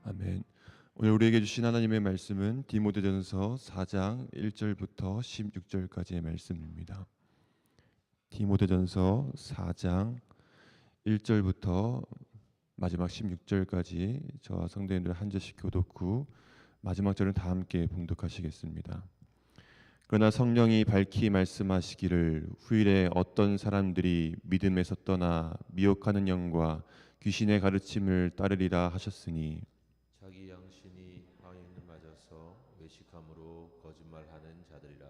아멘. 오늘 우리에게 주신 하나님의 말씀은 디모데전서 4장 1절부터 16절까지의 말씀입니다. 디모데전서 4장 1절부터 마지막 16절까지 저와 성도님들 한 절씩 교독 후 마지막 절은 다 함께 봉독하시겠습니다. 그러나 성령이 밝히 말씀하시기를 후일에 어떤 사람들이 믿음에서 떠나 미혹하는 영과 귀신의 가르침을 따르리라 하셨으니 자기 양심이 화인을 맞아서 외식함으로 거짓말하는 자들이라.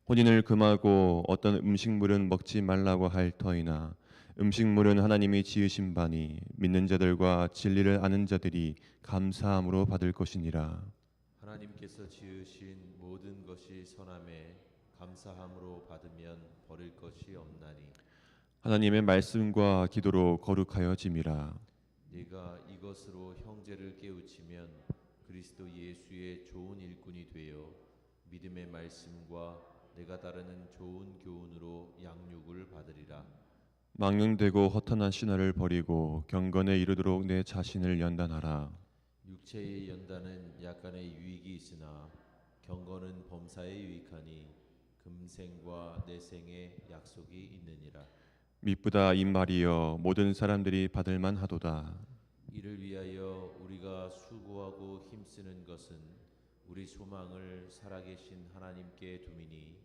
혼인을 금하고 어떤 음식물은 먹지 말라고 할 터이나 음식물은 하나님이 지으신 바니 믿는 자들과 진리를 아는 자들이 감사함으로 받을 것이니라. 하나님께서 지으신 모든 것이 선함에 감사함으로 받으면 버릴 것이 없나니. 하나님의 말씀과 기도로 거룩하여짐이라. 네가 이것으로 형제를 깨우치면 그리스도 예수의 좋은 일꾼이 되어 믿음의 말씀과 내가 따르는 좋은 교훈으로 양육을 받으리라. 망령되고 허탄한 신화를 버리고 경건에 이르도록 내 자신을 연단하라. 육체의 연단은 약간의 유익이 있으나 경건은 범사에 유익하니 금생과 내생의 약속이 있느니라. 미쁘다 이 말이여 모든 사람들이 받을 만하도다. 이를 위하여 우리가 수고하고 힘쓰는 것은 우리 소망을 살아계신 하나님께 두미니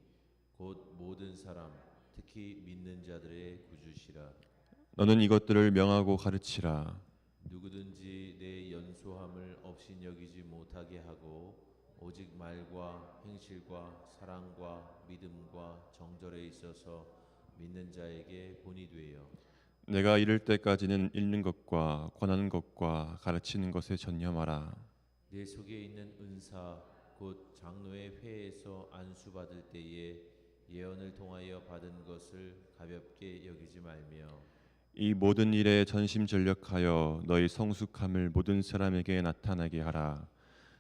곧 모든 사람 특히 믿는 자들의 구주시라. 너는 이것들을 명하고 가르치라. 누구든지 내 연소함을 업신여기지 못하게 하고 오직 말과 행실과 사랑과 믿음과 정절에 있어서 믿는 자에게 본이 되어 내가 이를 때까지는 읽는 것과 권하는 것과 가르치는 것에 전념하라. 내 속에 있는 은사 곧 장로의 회에서 안수받을 때에 예언을 통하여 받은 것을 가볍게 여기지 말며 이 모든 일에 전심전력하여 너희 성숙함을 모든 사람에게 나타나게 하라.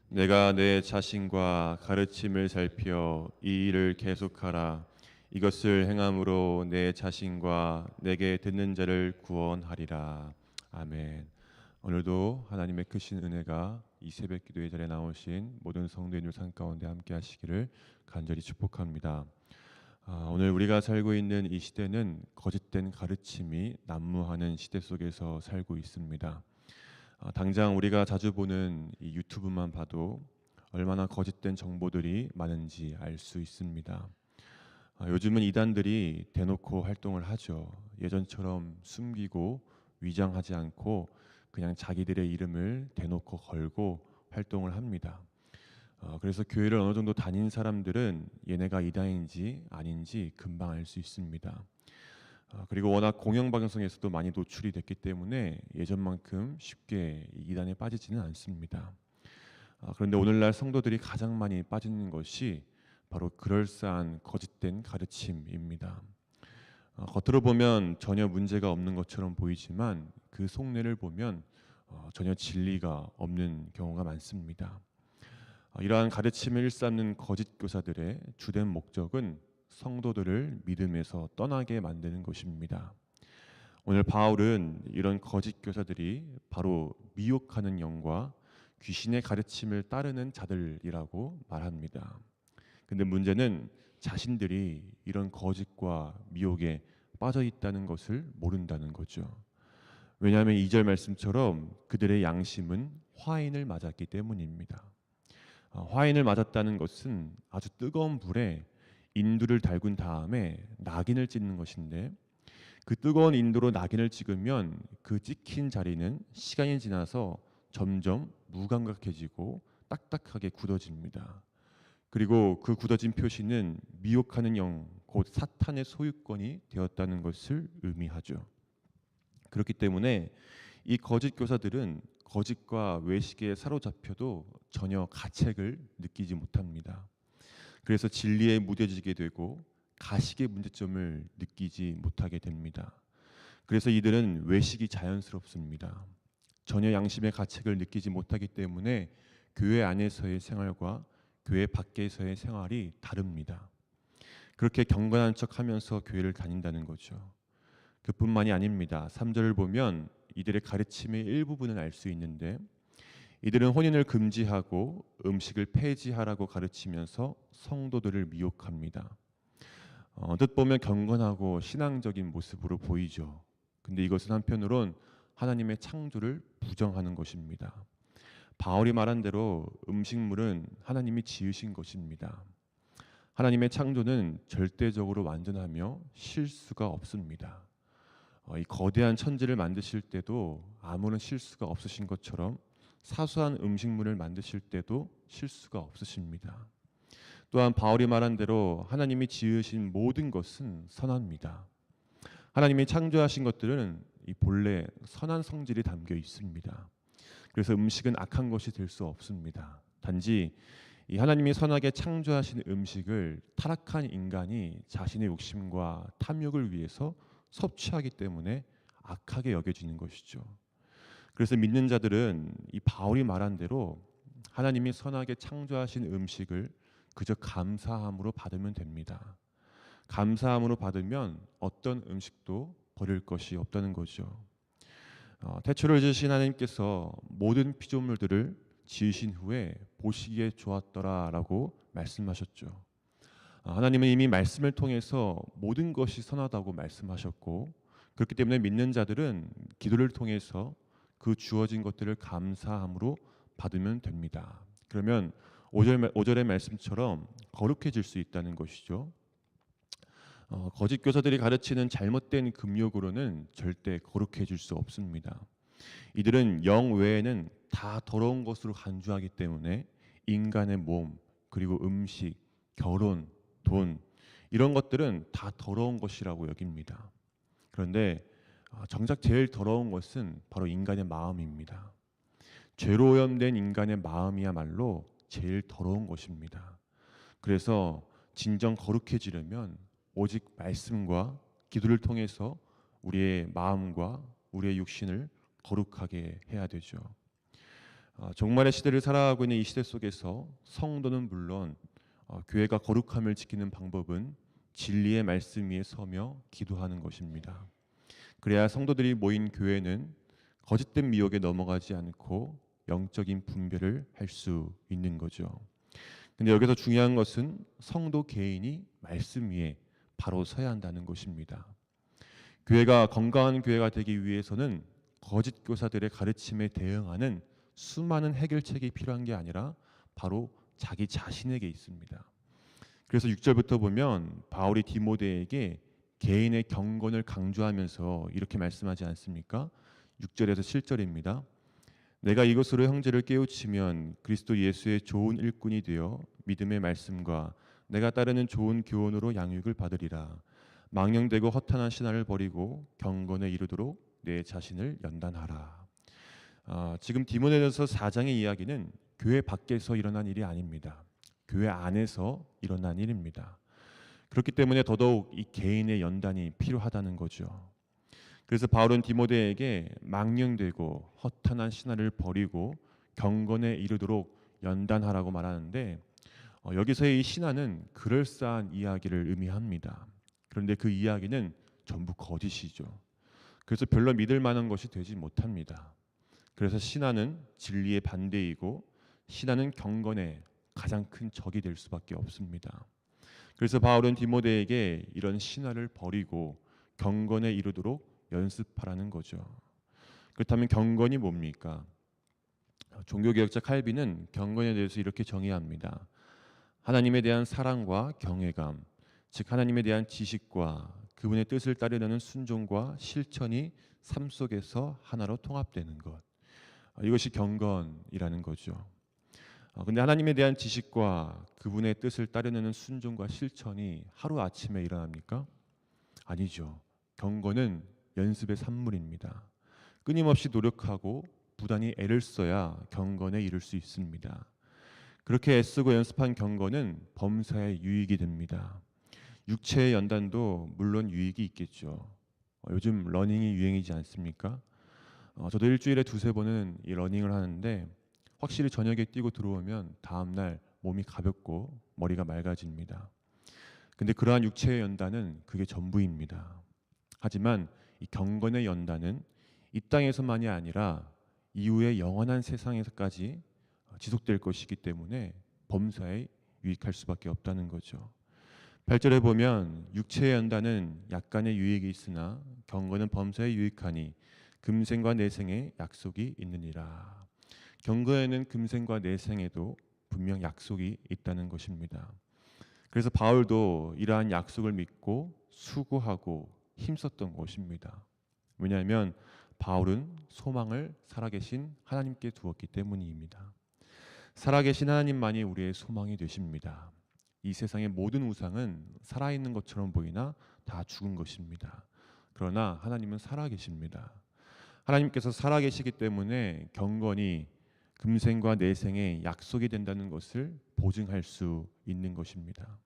내가 내 자신과 가르침을 살펴 이 일을 계속하라. 이것을 행함으로 내 자신과 내게 듣는 자를 구원하리라. 아멘. 오늘도 하나님의 크신 은혜가 이 새벽 기도의 자리에 나오신 모든 성도님들 삶 가운데 함께 하시기를 간절히 축복합니다. 오늘 우리가 살고 있는 이 시대는 거짓된 가르침이 난무하는 시대 속에서 살고 있습니다. 당장 우리가 자주 보는 이 유튜브만 봐도 얼마나 거짓된 정보들이 많은지 알 수 있습니다. 요즘은 이단들이 대놓고 활동을 하죠. 예전처럼 숨기고 위장하지 않고 그냥 자기들의 이름을 대놓고 걸고 활동을 합니다. 그래서 교회를 어느 정도 다닌 사람들은 얘네가 이단인지 아닌지 금방 알 수 있습니다. 그리고 워낙 공영방송에서도 많이 노출이 됐기 때문에 예전만큼 쉽게 이단에 빠지지는 않습니다. 그런데 오늘날 성도들이 가장 많이 빠지는 것이 바로 그럴싸한 거짓된 가르침입니다. 겉으로 보면 전혀 문제가 없는 것처럼 보이지만 그 속내를 보면 전혀 진리가 없는 경우가 많습니다. 이러한 가르침을 일삼는 거짓 교사들의 주된 목적은 성도들을 믿음에서 떠나게 만드는 것입니다. 오늘 바울은 이런 거짓 교사들이 바로 미혹하는 영과 귀신의 가르침을 따르는 자들이라고 말합니다. 근데 문제는 자신들이 이런 거짓과 미혹에 빠져 있다는 것을 모른다는 거죠. 왜냐하면 2절 말씀처럼 그들의 양심은 화인을 맞았기 때문입니다. 화인을 맞았다는 것은 아주 뜨거운 불에 인두를 달군 다음에 낙인을 찍는 것인데 그 뜨거운 인두로 낙인을 찍으면 그 찍힌 자리는 시간이 지나서 점점 무감각해지고 딱딱하게 굳어집니다. 그리고 그 굳어진 표시는 미혹하는 영, 곧 사탄의 소유권이 되었다는 것을 의미하죠. 그렇기 때문에 이 거짓 교사들은 거짓과 외식에 사로잡혀도 전혀 가책을 느끼지 못합니다. 그래서 진리에 무뎌지게 되고 가식의 문제점을 느끼지 못하게 됩니다. 그래서 이들은 외식이 자연스럽습니다. 전혀 양심의 가책을 느끼지 못하기 때문에 교회 안에서의 생활과 교회 밖에서의 생활이 다릅니다. 그렇게 경건한 척하면서 교회를 다닌다는 거죠. 그뿐만이 아닙니다. 3절을 보면 이들의 가르침의 일부분을 알 수 있는데 이들은 혼인을 금지하고 음식을 폐지하라고 가르치면서 성도들을 미혹합니다. 뜻 보면 경건하고 신앙적인 모습으로 보이죠. 근데 이것은 한편으론 하나님의 창조를 부정하는 것입니다. 바울이 말한 대로 음식물은 하나님이 지으신 것입니다. 하나님의 창조는 절대적으로 완전하며 실수가 없습니다. 이 거대한 천지를 만드실 때도 아무런 실수가 없으신 것처럼 사소한 음식물을 만드실 때도 실수가 없으십니다. 또한 바울이 말한 대로 하나님이 지으신 모든 것은 선합니다. 하나님이 창조하신 것들은 이 본래 선한 성질이 담겨 있습니다. 그래서 음식은 악한 것이 될 수 없습니다. 단지 이 하나님이 선하게 창조하신 음식을 타락한 인간이 자신의 욕심과 탐욕을 위해서 섭취하기 때문에 악하게 여겨지는 것이죠. 그래서 믿는 자들은 이 바울이 말한 대로 하나님이 선하게 창조하신 음식을 그저 감사함으로 받으면 됩니다. 감사함으로 받으면 어떤 음식도 버릴 것이 없다는 거죠. 태초를 지으신 하나님께서 모든 피조물들을 지으신 후에 보시기에 좋았더라라고 말씀하셨죠. 하나님은 이미 말씀을 통해서 모든 것이 선하다고 말씀하셨고, 그렇기 때문에 믿는 자들은 기도를 통해서 그 주어진 것들을 감사함으로 받으면 됩니다. 그러면 5절의 말씀처럼 거룩해질 수 있다는 것이죠. 거짓 교사들이 가르치는 잘못된 금욕으로는 절대 거룩해질 수 없습니다. 이들은 영 외에는 다 더러운 것으로 간주하기 때문에 인간의 몸, 그리고 음식, 결혼, 돈 이런 것들은 다 더러운 것이라고 여깁니다. 그런데 정작 제일 더러운 것은 바로 인간의 마음입니다. 죄로 오염된 인간의 마음이야말로 제일 더러운 것입니다. 그래서 진정 거룩해지려면 오직 말씀과 기도를 통해서 우리의 마음과 우리의 육신을 거룩하게 해야 되죠. 종말의 시대를 살아가고 있는 이 시대 속에서 성도는 물론 교회가 거룩함을 지키는 방법은 진리의 말씀 위에 서며 기도하는 것입니다. 그래야 성도들이 모인 교회는 거짓된 미혹에 넘어가지 않고 영적인 분별을 할 수 있는 거죠. 근데 여기서 중요한 것은 성도 개인이 말씀 위에 바로 서야 한다는 것입니다. 교회가 건강한 교회가 되기 위해서는 거짓 교사들의 가르침에 대응하는 수많은 해결책이 필요한 게 아니라 바로 자기 자신에게 있습니다. 그래서 6절부터 보면 바울이 디모데에게 개인의 경건을 강조하면서 이렇게 말씀하지 않습니까? 6절에서 7절입니다. 내가 이것으로 형제를 깨우치면 그리스도 예수의 좋은 일꾼이 되어 믿음의 말씀과 내가 따르는 좋은 교훈으로 양육을 받으리라. 망령되고 허탄한 신화를 버리고 경건에 이르도록 내 자신을 연단하라. 지금 디모데전서 4장의 이야기는 교회 밖에서 일어난 일이 아닙니다. 교회 안에서 일어난 일입니다. 그렇기 때문에 더더욱 이 개인의 연단이 필요하다는 거죠. 그래서 바울은 디모데에게 망령되고 허탄한 신화를 버리고 경건에 이르도록 연단하라고 말하는데, 여기서의 이 신화는 그럴싸한 이야기를 의미합니다. 그런데 그 이야기는 전부 거짓이죠. 그래서 별로 믿을 만한 것이 되지 못합니다. 그래서 신화는 진리의 반대이고 신화는 경건의 가장 큰 적이 될 수밖에 없습니다. 그래서 바울은 디모데에게 이런 신화를 버리고 경건에 이르도록 연습하라는 거죠. 그렇다면 경건이 뭡니까? 종교개혁자 칼빈은 경건에 대해서 이렇게 정의합니다. 하나님에 대한 사랑과 경외감, 즉 하나님에 대한 지식과 그분의 뜻을 따르려는 순종과 실천이 삶 속에서 하나로 통합되는 것. 이것이 경건이라는 거죠. 근데 하나님에 대한 지식과 그분의 뜻을 따르려는 순종과 실천이 하루아침에 일어납니까? 아니죠. 경건은 연습의 산물입니다. 끊임없이 노력하고 부단히 애를 써야 경건에 이를 수 있습니다. 그렇게 애쓰고 연습한 경건은 범사에 유익이 됩니다. 육체의 연단도 물론 유익이 있겠죠. 요즘 러닝이 유행이지 않습니까? 저도 일주일에 2-3번은 이 러닝을 하는데 확실히 저녁에 뛰고 들어오면 다음날 몸이 가볍고 머리가 맑아집니다. 근데 그러한 육체의 연단은 그게 전부입니다. 하지만 이 경건의 연단은 이 땅에서만이 아니라 이후의 영원한 세상에서까지 지속될 것이기 때문에 범사에 유익할 수밖에 없다는 거죠. 8절에 보면 육체의 연단은 약간의 유익이 있으나 경건은 범사에 유익하니 금생과 내생에 약속이 있느니라. 경건에는 금생과 내생에도 분명 약속이 있다는 것입니다. 그래서 바울도 이러한 약속을 믿고 수고하고 힘썼던 것입니다. 왜냐하면 바울은 소망을 살아계신 하나님께 두었기 때문입니다. 살아계신 하나님만이 우리의 소망이 되십니다. 이 세상의 모든 우상은 살아있는 것처럼 보이나 다 죽은 것입니다. 그러나 하나님은 살아계십니다. 하나님께서 살아계시기 때문에 경건이 금생과 내생에 약속이 된다는 것을 보증할 수 있는 것입니다.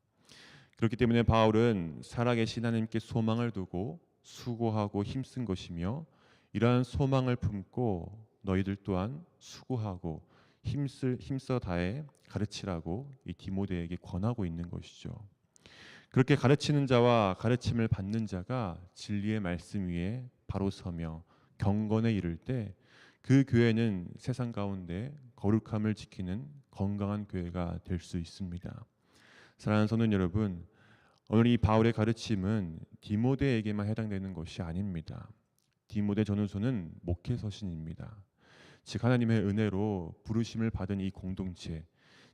그렇기 때문에 바울은 살아계신 하나님께 소망을 두고 수고하고 힘쓴 것이며 이러한 소망을 품고 너희들 또한 수고하고 힘써 다해 가르치라고 이 디모데에게 권하고 있는 것이죠. 그렇게 가르치는 자와 가르침을 받는 자가 진리의 말씀 위에 바로 서며 경건에 이를 때 그 교회는 세상 가운데 거룩함을 지키는 건강한 교회가 될 수 있습니다. 사랑하는 성도 여러분, 오늘 이 바울의 가르침은 디모데에게만 해당되는 것이 아닙니다. 디모데 전후소는 목회 서신입니다. 즉 하나님의 은혜로 부르심을 받은 이 공동체,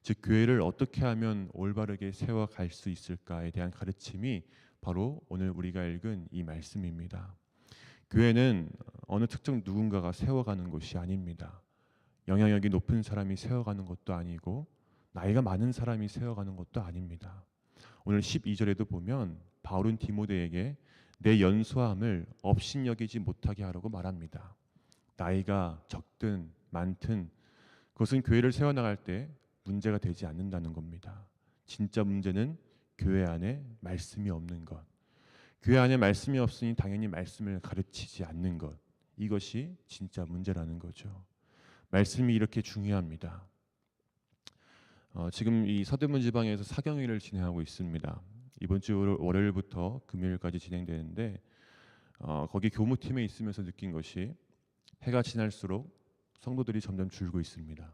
즉 교회를 어떻게 하면 올바르게 세워갈 수 있을까에 대한 가르침이 바로 오늘 우리가 읽은 이 말씀입니다. 교회는 어느 특정 누군가가 세워가는 것이 아닙니다. 영향력이 높은 사람이 세워가는 것도 아니고 나이가 많은 사람이 세워가는 것도 아닙니다. 오늘 12절에도 보면 바울은 디모데에게 내 연소함을 업신여기지 못하게 하라고 말합니다. 나이가 적든 많든 그것은 교회를 세워나갈 때 문제가 되지 않는다는 겁니다. 진짜 문제는 교회 안에 말씀이 없는 것. 교회 안에 말씀이 없으니 당연히 말씀을 가르치지 않는 것. 이것이 진짜 문제라는 거죠. 말씀이 이렇게 중요합니다. 지금 이 서대문 지방에서 사경위를 진행하고 있습니다. 이번 주 월요일부터 금요일까지 진행되는데 거기 교무팀에 있으면서 느낀 것이 해가 지날수록 성도들이 점점 줄고 있습니다.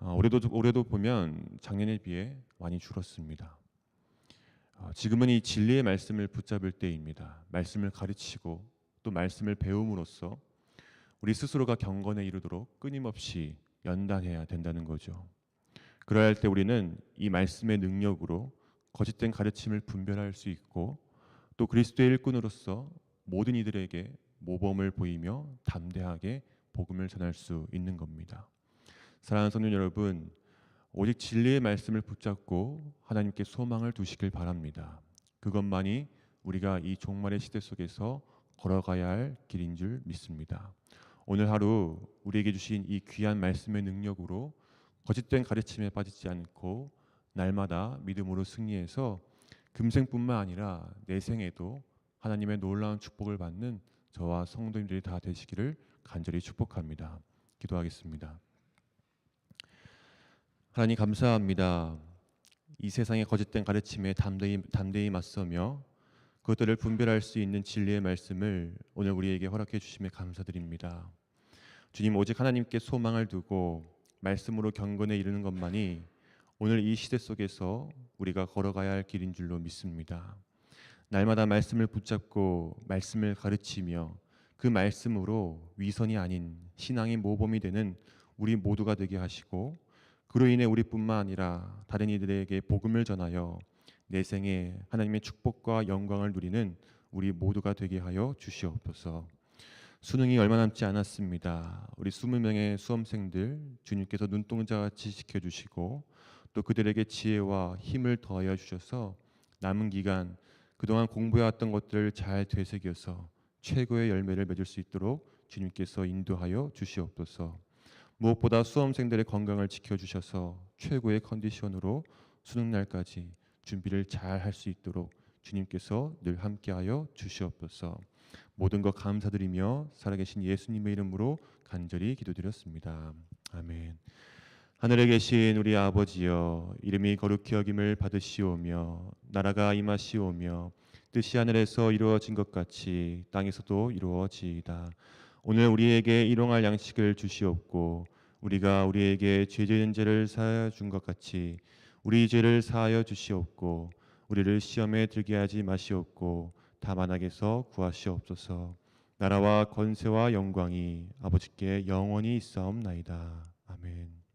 올해도 보면 작년에 비해 많이 줄었습니다. 지금은 이 진리의 말씀을 붙잡을 때입니다. 말씀을 가르치고 또 말씀을 배움으로써 우리 스스로가 경건에 이르도록 끊임없이 연단해야 된다는 거죠. 그러할 때 우리는 이 말씀의 능력으로 거짓된 가르침을 분별할 수 있고 또 그리스도의 일꾼으로서 모든 이들에게 모범을 보이며 담대하게 복음을 전할 수 있는 겁니다. 사랑하는 성도 여러분, 오직 진리의 말씀을 붙잡고 하나님께 소망을 두시길 바랍니다. 그것만이 우리가 이 종말의 시대 속에서 걸어가야 할 길인 줄 믿습니다. 오늘 하루 우리에게 주신 이 귀한 말씀의 능력으로 거짓된 가르침에 빠지지 않고 날마다 믿음으로 승리해서 금생뿐만 아니라 내생에도 하나님의 놀라운 축복을 받는 저와 성도님들이 다 되시기를 간절히 축복합니다. 기도하겠습니다. 하나님 감사합니다. 이 세상의 거짓된 가르침에 담대히 맞서며 그것들을 분별할 수 있는 진리의 말씀을 오늘 우리에게 허락해 주심에 감사드립니다. 주님, 오직 하나님께 소망을 두고 말씀으로 경건에 이르는 것만이 오늘 이 시대 속에서 우리가 걸어가야 할 길인 줄로 믿습니다. 날마다 말씀을 붙잡고 말씀을 가르치며 그 말씀으로 위선이 아닌 신앙의 모범이 되는 우리 모두가 되게 하시고 그로 인해 우리뿐만 아니라 다른 이들에게 복음을 전하여 내생에 하나님의 축복과 영광을 누리는 우리 모두가 되게 하여 주시옵소서. 수능이 얼마 남지 않았습니다. 우리 20명의 수험생들 주님께서 눈동자같이 지켜주시고 또 그들에게 지혜와 힘을 더하여 주셔서 남은 기간 그동안 공부해왔던 것들을 잘 되새겨서 최고의 열매를 맺을 수 있도록 주님께서 인도하여 주시옵소서. 무엇보다 수험생들의 건강을 지켜주셔서 최고의 컨디션으로 수능날까지 준비를 잘 할 수 있도록 주님께서 늘 함께하여 주시옵소서. 모든 것 감사드리며 살아계신 예수님의 이름으로 간절히 기도드렸습니다. 아멘. 하늘에 계신 우리 아버지여, 이름이 거룩히 여김을 받으시오며 나라가 임하시오며 뜻이 하늘에서 이루어진 것 같이 땅에서도 이루어지이다. 오늘 우리에게 일용할 양식을 주시옵고 우리가 우리에게 죄지은 죄를 사하여 준 것 같이 우리 죄를 사하여 주시옵고 우리를 시험에 들게 하지 마시옵고 다만 악에서 구하시옵소서. 나라와 권세와 영광이 아버지께 영원히 있사옵나이다. 아멘.